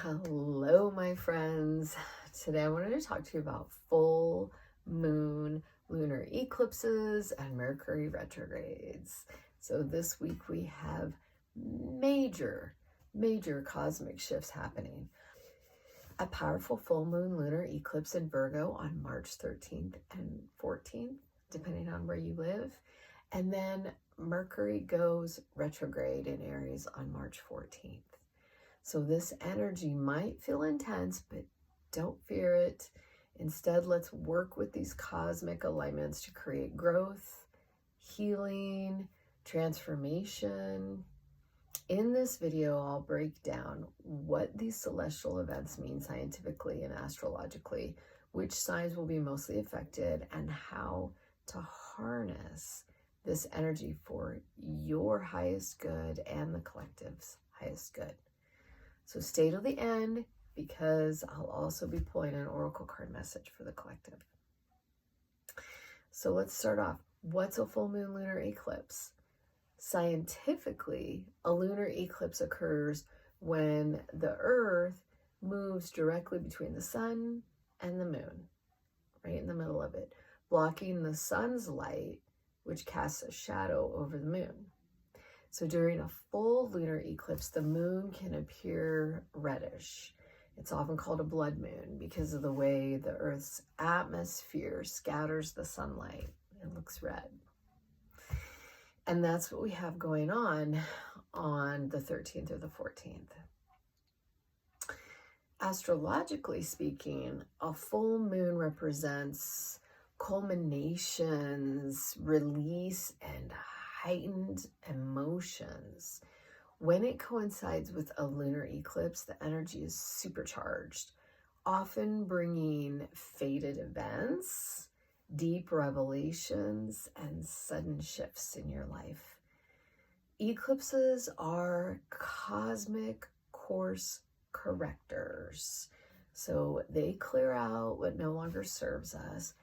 Hello, my friends. Today I wanted to talk to you about full moon lunar eclipses and Mercury retrogrades. So this week we have major cosmic shifts happening. A powerful full moon lunar eclipse in Virgo on March 13th and 14th, depending on where you live. And then Mercury goes retrograde in Aries on March 14th. So this energy might feel intense, but don't fear it. Instead, let's work with these cosmic alignments to create growth, healing, transformation. In this video, I'll break down what these celestial events mean scientifically and astrologically, which signs will be mostly affected, and how to harness this energy for your highest good and the collective's highest good. So stay till the end, because I'll also be pulling an oracle card message for the collective. So let's start off. What's a full moon lunar eclipse? Scientifically, a lunar eclipse occurs when the Earth moves directly between the sun and the moon, right in the middle of it, blocking the sun's light, which casts a shadow over the moon. So during a full lunar eclipse, the moon can appear reddish. It's often called a blood moon because of the way the Earth's atmosphere scatters the sunlight. It looks red. And that's what we have going on the 13th or the 14th. Astrologically speaking, a full moon represents culminations, release, and heightened emotions. When it coincides with a lunar eclipse, the energy is supercharged, often bringing fated events, deep revelations, and sudden shifts in your life. Eclipses are cosmic course correctors. So they clear out what no longer serves us,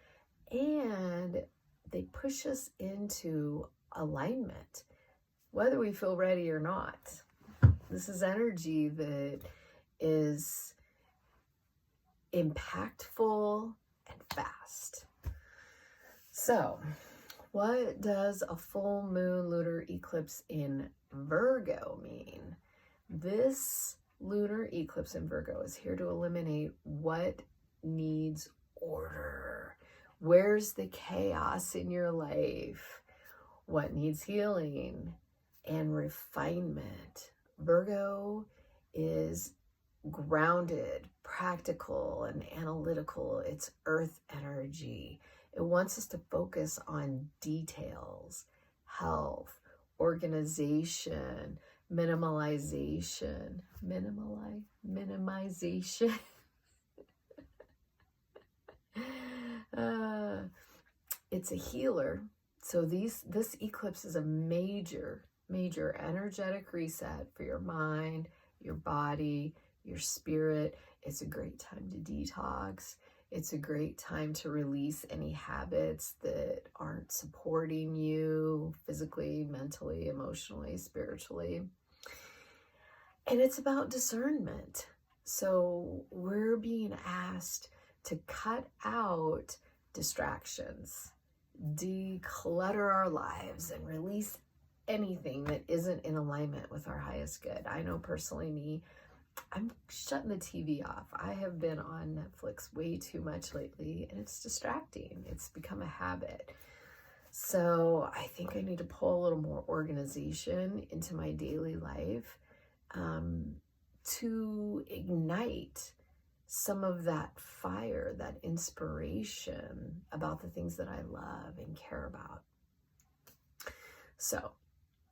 and they push us into alignment, whether we feel ready or not. This is energy that is impactful and fast. So, what does a full moon lunar eclipse in Virgo mean? This lunar eclipse in Virgo is here to eliminate what needs order. Where's the chaos in your life? What needs healing and refinement? Virgo is grounded, practical, and analytical. It's earth energy. It wants us to focus on details, health, organization, minimization. It's a healer. So this eclipse is a major energetic reset for your mind, your body, your spirit. It's a great time to detox. It's a great time to release any habits that aren't supporting you physically, mentally, emotionally, spiritually. And it's about discernment. So we're being asked to cut out distractions, declutter our lives, and release anything that isn't in alignment with our highest good. I know personally me, I'm shutting the TV off. I have been on Netflix way too much lately, and it's distracting. It's become a habit. So I think I need to pull a little more organization into my daily life to ignite some of that fire, that inspiration about the things that I love and care about. So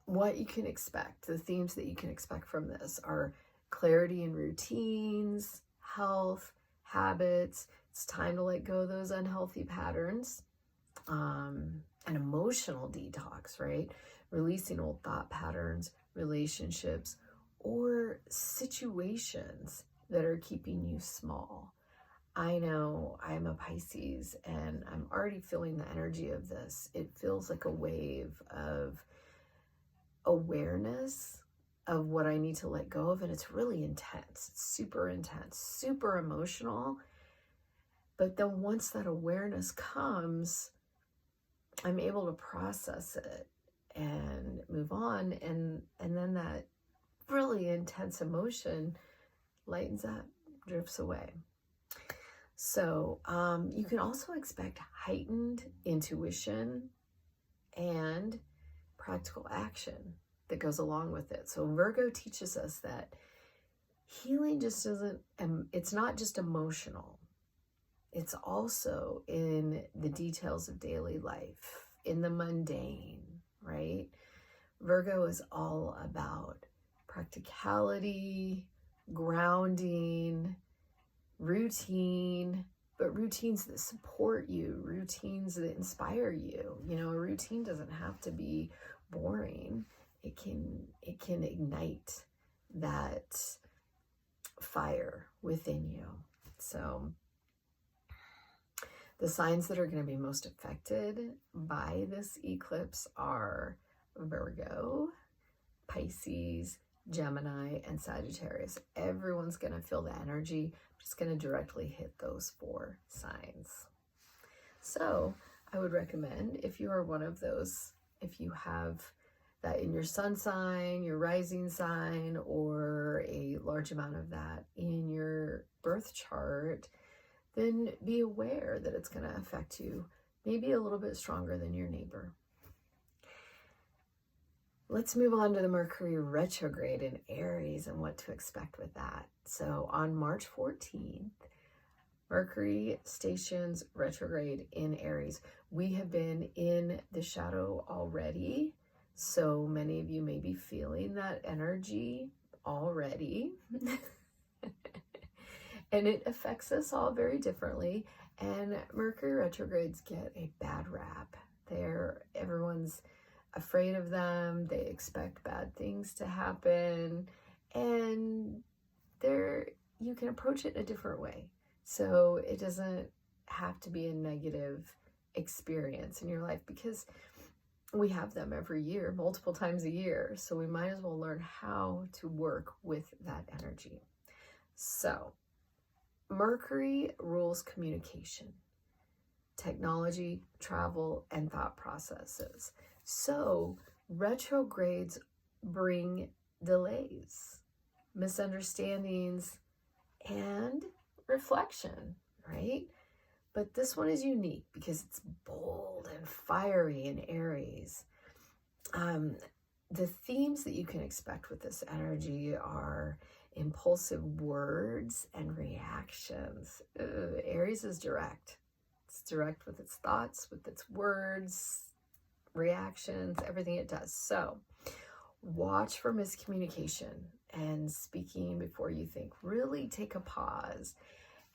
what you can expect, the themes that you can expect from this are clarity in routines, health, habits. It's time to let go of those unhealthy patterns, an emotional detox, right? Releasing old thought patterns, relationships, or situations that are keeping you small. I know I'm a Pisces, and I'm already feeling the energy of this. It feels like a wave of awareness of what I need to let go of, and it's really intense. It's super intense, super emotional. But then once that awareness comes, I'm able to process it and move on, and then that really intense emotion lightens up, drifts away. So you can also expect heightened intuition and practical action that goes along with it. So Virgo teaches us that healing just isn't, it's not just emotional. It's also in the details of daily life, in the mundane, right? Virgo is all about practicality, grounding, routine, but routines that support you, routines that inspire you. You know, a routine doesn't have to be boring. It can ignite that fire within you. So the signs that are going to be most affected by this eclipse are Virgo, Pisces, Gemini, and Sagittarius. Everyone's going to feel the energy. I'm just going to directly hit those 4 signs. So I would recommend, if you are one of those, if you have that in your sun sign, your rising sign, or a large amount of that in your birth chart, then be aware that it's going to affect you maybe a little bit stronger than your neighbor. Let's move on to the Mercury Retrograde in Aries and what to expect with that. So on March 14th, Mercury stations retrograde in Aries. We have been in the shadow already, so many of you may be feeling that energy already. And it affects us all very differently. And Mercury retrogrades get a bad rap. Everyone's afraid of them. They expect bad things to happen. And you can approach it in a different way. So it doesn't have to be a negative experience in your life, because we have them every year, multiple times a year. So we might as well learn how to work with that energy. So Mercury rules communication, technology, travel, and thought processes. So retrogrades bring delays, misunderstandings, and reflection, right? But this one is unique because it's bold and fiery in Aries. The themes that you can expect with this energy are impulsive words and reactions. Aries is direct. It's direct with its thoughts, with its words, reactions, everything it does. So watch for miscommunication and speaking before you think. Really take a pause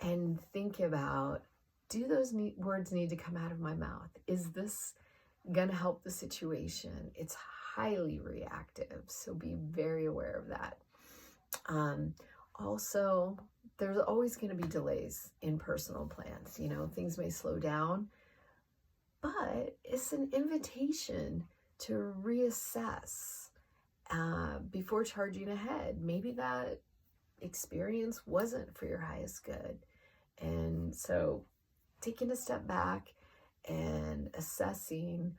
and think about, do those words need to come out of my mouth? Is this going to help the situation? It's highly reactive, so be very aware of that. Also, there's always going to be delays in personal plans. You know, things may slow down, but it's an invitation to reassess before charging ahead. Maybe that experience wasn't for your highest good. And so taking a step back and assessing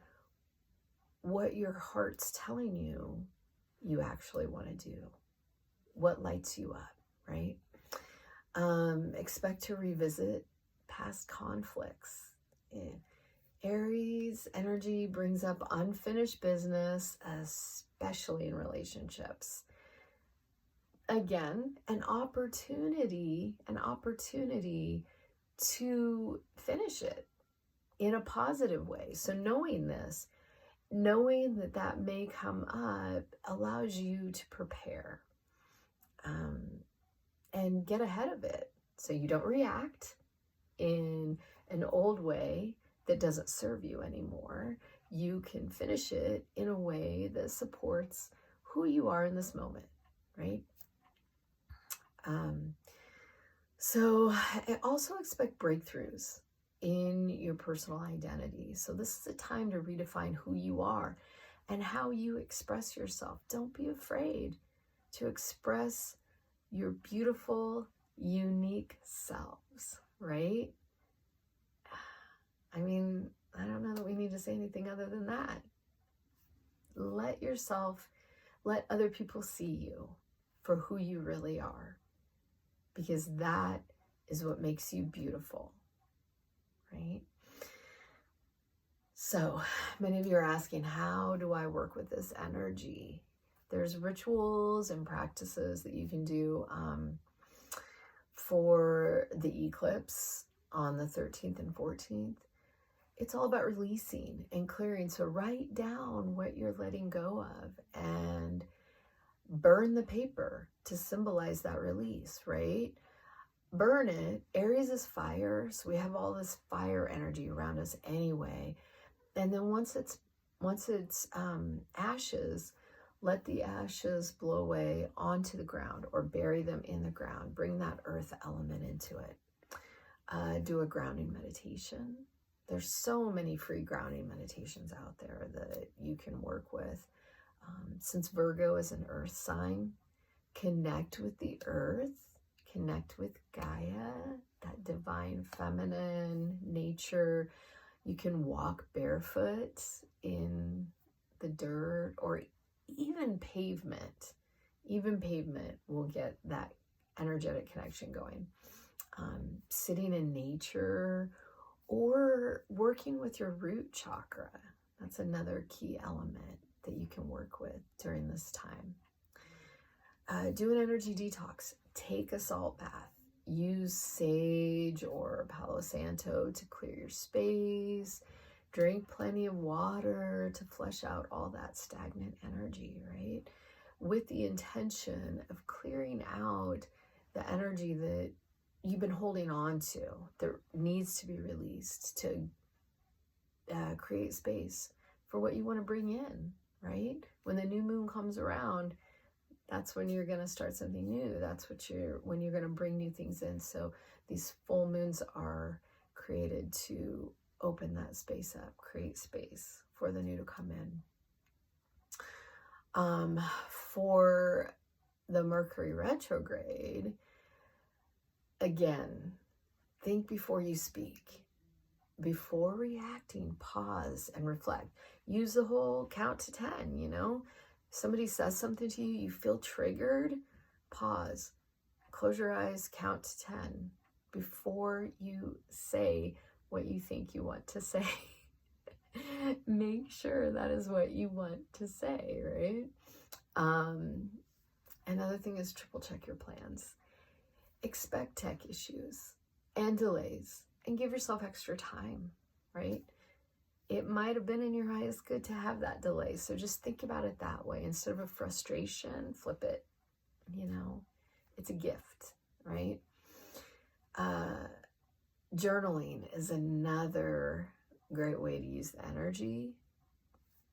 what your heart's telling you you actually want to do. What lights you up, right? Expect to revisit past conflicts. Aries energy brings up unfinished business, especially in relationships. Again, an opportunity to finish it in a positive way. So knowing this, knowing that may come up, allows you to prepare and get ahead of it, so you don't react in an old way that doesn't serve you anymore. You can finish it in a way that supports who you are in this moment, right? So I also expect breakthroughs in your personal identity. So this is a time to redefine who you are and how you express yourself. Don't be afraid to express your beautiful, unique selves, right? I mean, I don't know that we need to say anything other than that. Let other people see you for who you really are, because that is what makes you beautiful, right? So many of you are asking, how do I work with this energy? There's rituals and practices that you can do for the eclipse on the 13th and 14th. It's all about releasing and clearing. So write down what you're letting go of and burn the paper to symbolize that release, right? Burn it. Aries is fire, so we have all this fire energy around us anyway. And then once it's ashes, let the ashes blow away onto the ground or bury them in the ground. Bring that earth element into it. Do a grounding meditation. There's so many free grounding meditations out there that you can work with. Since Virgo is an earth sign, connect with the earth, connect with Gaia, that divine feminine nature. You can walk barefoot in the dirt or even pavement. Even pavement will get that energetic connection going. Sitting in nature or working with your root chakra. That's another key element that you can work with during this time. Do an energy detox. Take a salt bath. Use sage or Palo Santo to clear your space. Drink plenty of water to flush out all that stagnant energy, right? With the intention of clearing out the energy that you've been holding on to, that needs to be released to create space for what you want to bring in, right? When the new moon comes around, that's when you're going to start something new. That's when you're going to bring new things in. So these full moons are created to open that space up, create space for the new to come in. For the Mercury Retrograde, again, think before you speak. Before reacting, pause and reflect. Use the whole count to 10, you know? Somebody says something to you, you feel triggered, pause, close your eyes, count to 10 before you say what you think you want to say. Make sure that is what you want to say, right? Another thing is triple check your plans. Expect tech issues and delays and give yourself extra time, right? It might have been in your highest good to have that delay. So just think about it that way. Instead of a frustration, flip it. You know, it's a gift, right? Journaling is another great way to use the energy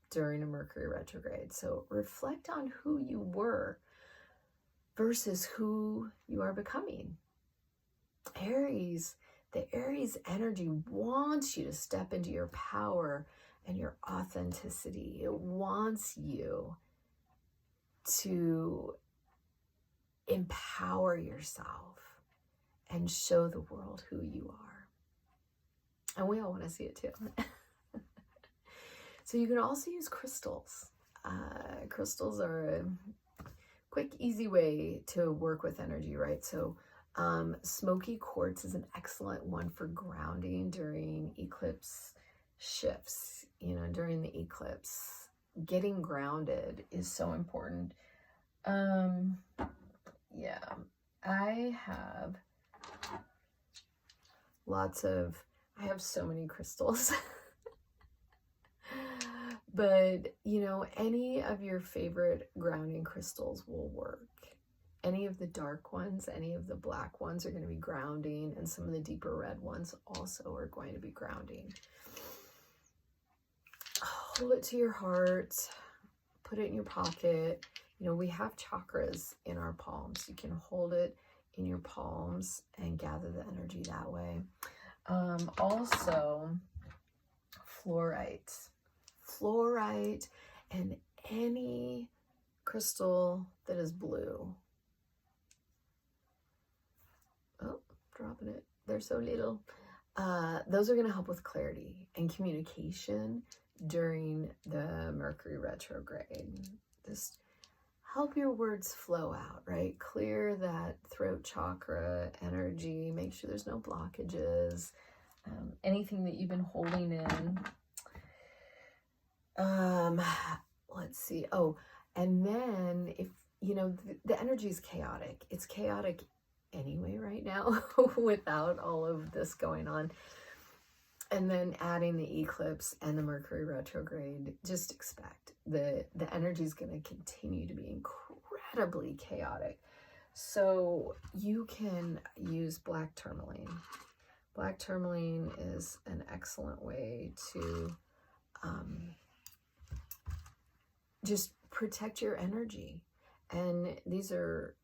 during a Mercury retrograde. So reflect on who you were versus who you are becoming. Aries, the Aries energy wants you to step into your power and your authenticity. It wants you to empower yourself and show the world who you are. And we all want to see it too. So you can also use crystals. Crystals are a quick, easy way to work with energy, right? So smoky quartz is an excellent one for grounding during eclipse shifts. You know, during the eclipse, getting grounded is so important. Yeah, I have I have so many crystals. But, you know, any of your favorite grounding crystals will work. Any of the dark ones, any of the black ones are going to be grounding, and some of the deeper red ones also are going to be grounding. Hold it to your heart, put it in your pocket. You know, we have chakras in our palms. You can hold it in your palms and gather the energy that way. Also, fluorite and any crystal that is blue. Oh, dropping it. They're so little. Those are going to help with clarity and communication during the Mercury retrograde. Just help your words flow out, right? Clear that throat chakra energy. Make sure there's no blockages. Anything that you've been holding in. Let's see. Oh, and then if, you know, the energy is chaotic. It's chaotic anyway right now without all of this going on. And then adding the eclipse and the Mercury retrograde, just expect the energy is going to continue to be incredibly chaotic. So you can use black tourmaline. Black tourmaline is an excellent way to just protect your energy. And these are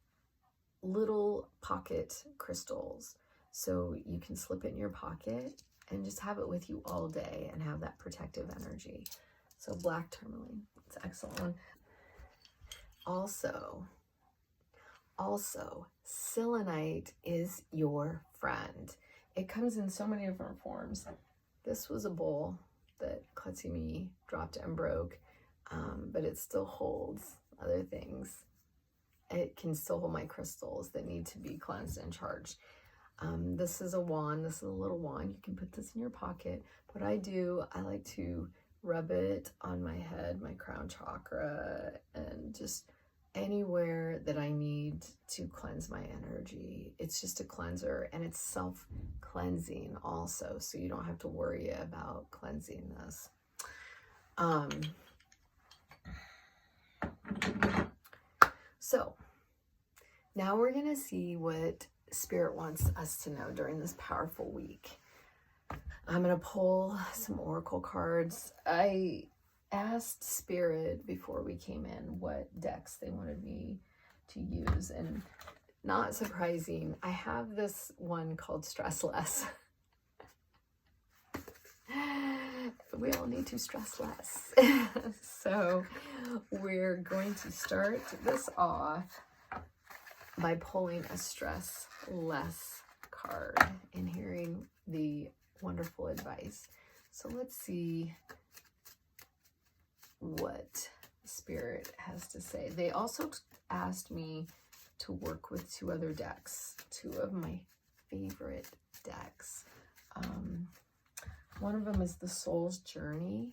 little pocket crystals. So you can slip it in your pocket and just have it with you all day and have that protective energy. So black tourmaline, it's an excellent one. Also, selenite is your friend. It comes in so many different forms. This was a bowl that Kletsimi dropped and broke, but it still holds other things. It can still hold my crystals that need to be cleansed and charged. This is a wand. This is a little wand. You can put this in your pocket. What I do, I like to rub it on my head, my crown chakra, and just anywhere that I need to cleanse my energy. It's just a cleanser, and it's self-cleansing also, so you don't have to worry about cleansing this. So now we're going to see what Spirit wants us to know during this powerful week. I'm going to pull some oracle cards. I asked Spirit before we came in what decks they wanted me to use, and not surprising, I have this one called Stress Less. We all need to stress less. So we're going to start this off by pulling a stress less card and hearing the wonderful advice. So let's see what Spirit has to say. They also asked me to work with two other decks, two of my favorite decks. One of them is The Soul's Journey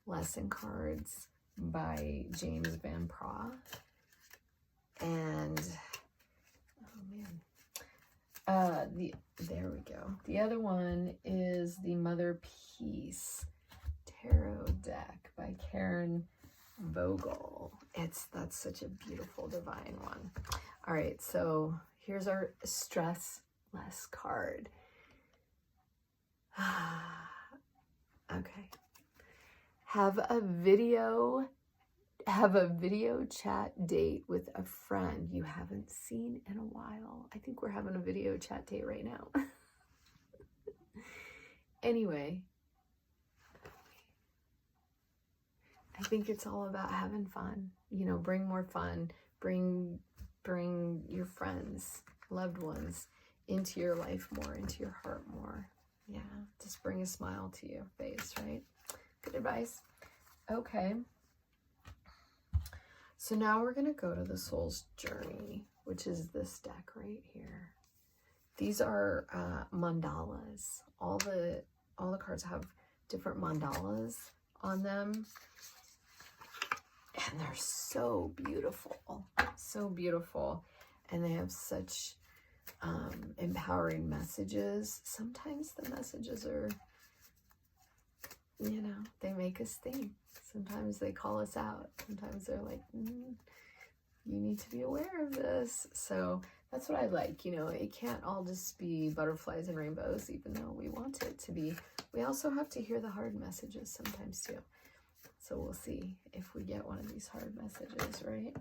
lesson cards by James Van Praagh. And, oh man, there we go. The other one is the Mother Peace Tarot deck by Karen Vogel. That's such a beautiful divine one. All right, so here's our stress less card. Okay. Have a video chat date with a friend you haven't seen in a while. I think we're having a video chat date right now. Anyway, I think it's all about having fun. You know, bring more fun. Bring your friends, loved ones into your life more, into your heart more. Yeah, just bring a smile to your face, right? Good advice. Okay. So now we're going to go to the Soul's Journey, which is this deck right here. These are mandalas. All the cards have different mandalas on them. And they're so beautiful. So beautiful. And they have such empowering messages. Sometimes the messages are, you know, they make us think. Sometimes they call us out. Sometimes they're like, you need to be aware of this. So that's what I like. You know, it can't all just be butterflies and rainbows, even though we want it to be. We also have to hear the hard messages sometimes too. So we'll see if we get one of these hard messages, right?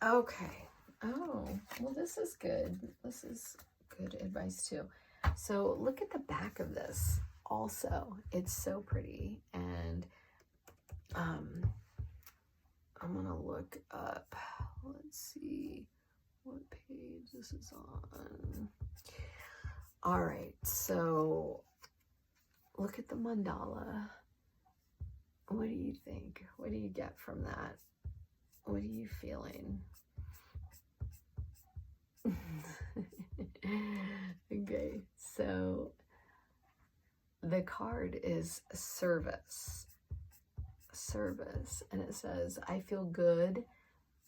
Okay. Oh, well, this is good. This is good advice too. So look at the back of this also. It's so pretty. And look up. Let's see what page this is on. All right, so look at the mandala. What do you think? What do you get from that? What are you feeling? Okay, so the card is service. Service, and it says, I feel good.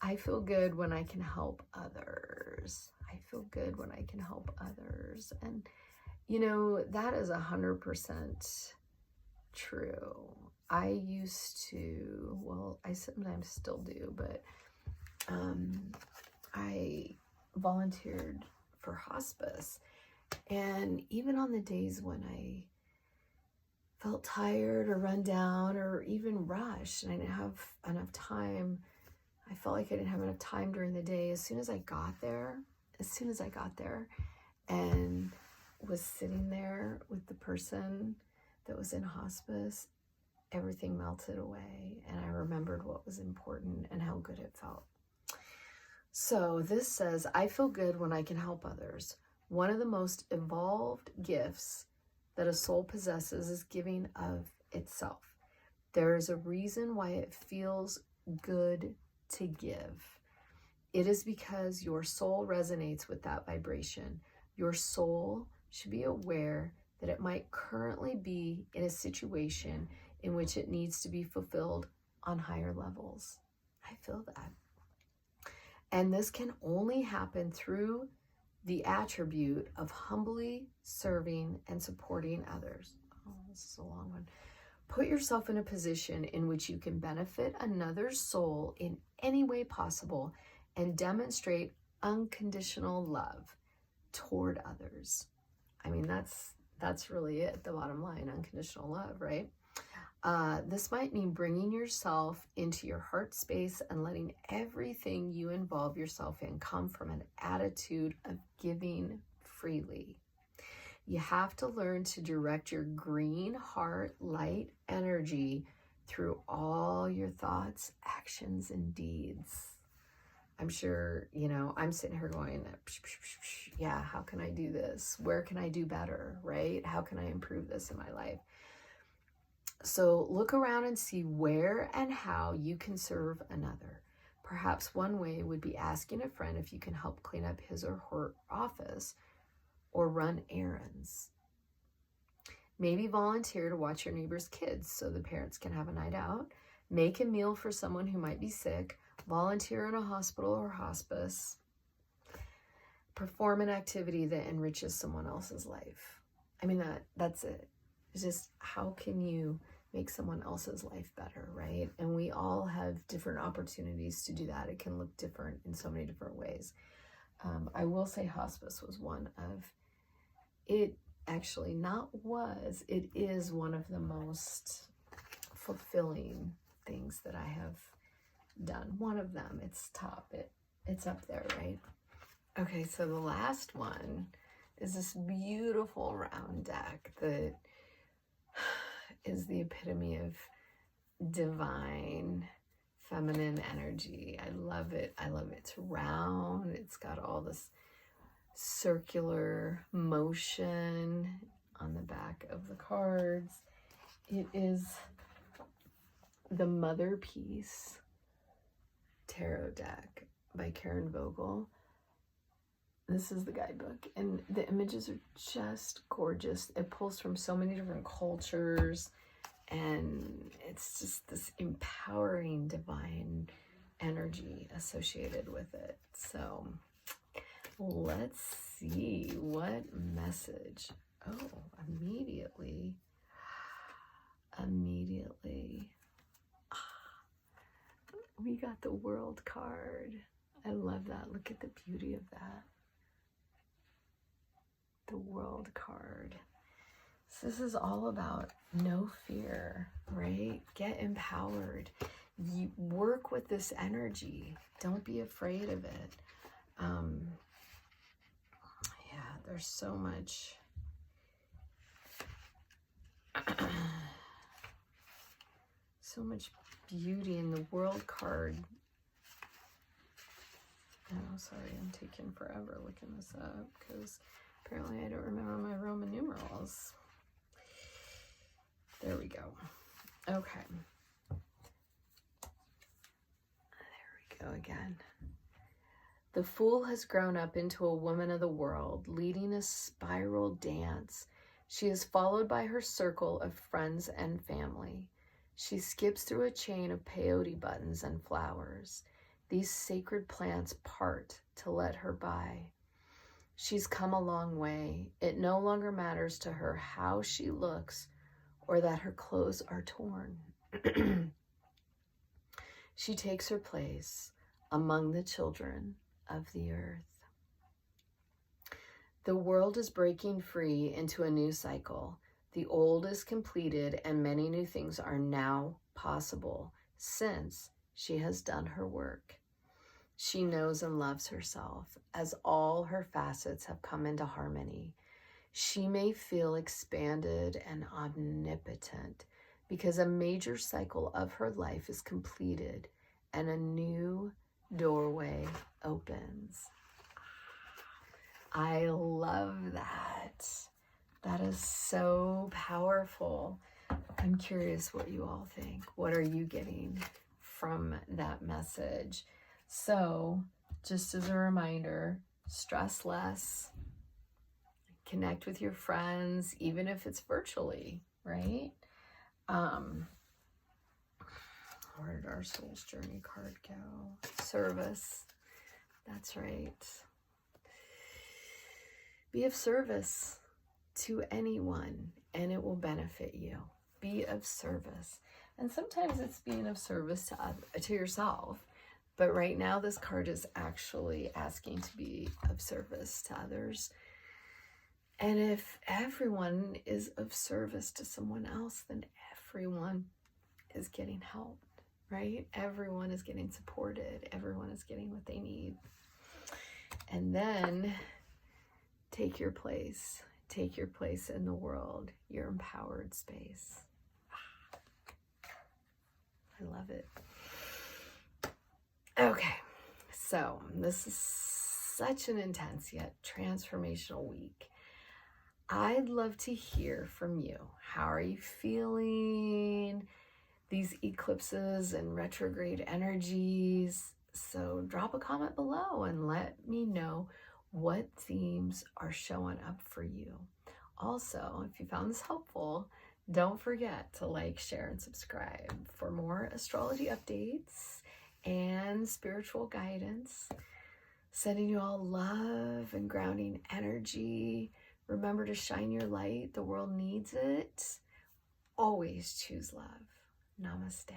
I feel good when I can help others. I feel good when I can help others. And you know, that is 100% true. I used to, well, I sometimes still do, but I volunteered for hospice. And even on the days when I felt tired or run down or even rushed and I didn't have enough time, I felt like I didn't have enough time during the day. As soon as I got there and was sitting there with the person that was in hospice, everything melted away, and I remembered what was important and how good it felt. So this says, I feel good when I can help others. One of the most evolved gifts that a soul possesses is giving of itself. There is a reason why it feels good to give. It is because your soul resonates with that vibration. Your soul should be aware that it might currently be in a situation in which it needs to be fulfilled on higher levels. I feel that. And this can only happen through the attribute of humbly serving and supporting others. Oh, this is a long one. Put yourself in a position in which you can benefit another soul in any way possible and demonstrate unconditional love toward others. I mean, that's really it, the bottom line, unconditional love, right? This might mean bringing yourself into your heart space and letting everything you involve yourself in come from an attitude of giving freely. You have to learn to direct your green heart light energy through all your thoughts, actions, and deeds. I'm sure, you know, I'm sitting here going, yeah, how can I do this? Where can I do better, right? How can I improve this in my life? So look around and see where and how you can serve another. Perhaps one way would be asking a friend if you can help clean up his or her office or run errands. Maybe volunteer to watch your neighbor's kids so the parents can have a night out. Make a meal for someone who might be sick. Volunteer in a hospital or hospice. Perform an activity that enriches someone else's life. I mean, that's it. It's just, how can you make someone else's life better, right? And we all have different opportunities to do that. It can look different in so many different ways. I will say hospice was one of, it actually it is one of the most fulfilling things that I have done. One of them, it's top, it's up there, right? Okay, so the last one is this beautiful round deck that is the epitome of divine feminine energy. I love it. I love it. It's round. It's got all this circular motion on the back of the cards. It is the Mother Peace Tarot deck by Karen Vogel. This is the guidebook, and the images are just gorgeous. It pulls from so many different cultures, and it's just this empowering divine energy associated with it. So let's see what message. Oh, immediately. We got the World card. I love that. Look at the beauty of that. The World card. So this is all about no fear, right? Get empowered. You work with this energy. Don't be afraid of it. Yeah, there's so much. So much beauty in the World card. Oh, sorry, I'm taking forever looking this up because apparently I don't remember my Roman numerals. There we go. Okay. There we go again. The fool has grown up into a woman of the world, leading a spiral dance. She is followed by her circle of friends and family. She skips through a chain of peyote buttons and flowers. These sacred plants part to let her by. She's come a long way. It no longer matters to her how she looks or that her clothes are torn. She takes her place among the children of the earth. The world is breaking free into a new cycle. The old is completed and many new things are now possible since she has done her work. She knows and loves herself as all her facets have come into harmony. She may feel expanded and omnipotent because a major cycle of her life is completed and a new doorway opens. I love that. That is so powerful. I'm curious what you all think. What are you getting from that message? So, just as a reminder, stress less, connect with your friends, even if it's virtually, right? Where did our Soul's Journey card go? Service. That's right. Be of service to anyone and it will benefit you. Be of service. And sometimes it's being of service to yourself. But right now this card is actually asking to be of service to others. And if everyone is of service to someone else, then everyone is getting help, right? Everyone is getting supported. Everyone is getting what they need. And then take your place. Take your place in the world, your empowered space. I love it. Okay, so this is such an intense yet transformational week. I'd love to hear from you. How are you feeling these eclipses and retrograde energies? So drop a comment below and let me know what themes are showing up for you. Also, if you found this helpful, don't forget to like, share, and subscribe for more astrology updates and spiritual guidance. Sending you all love and grounding energy. Remember to shine your light. The world needs it. Always choose love. Namaste.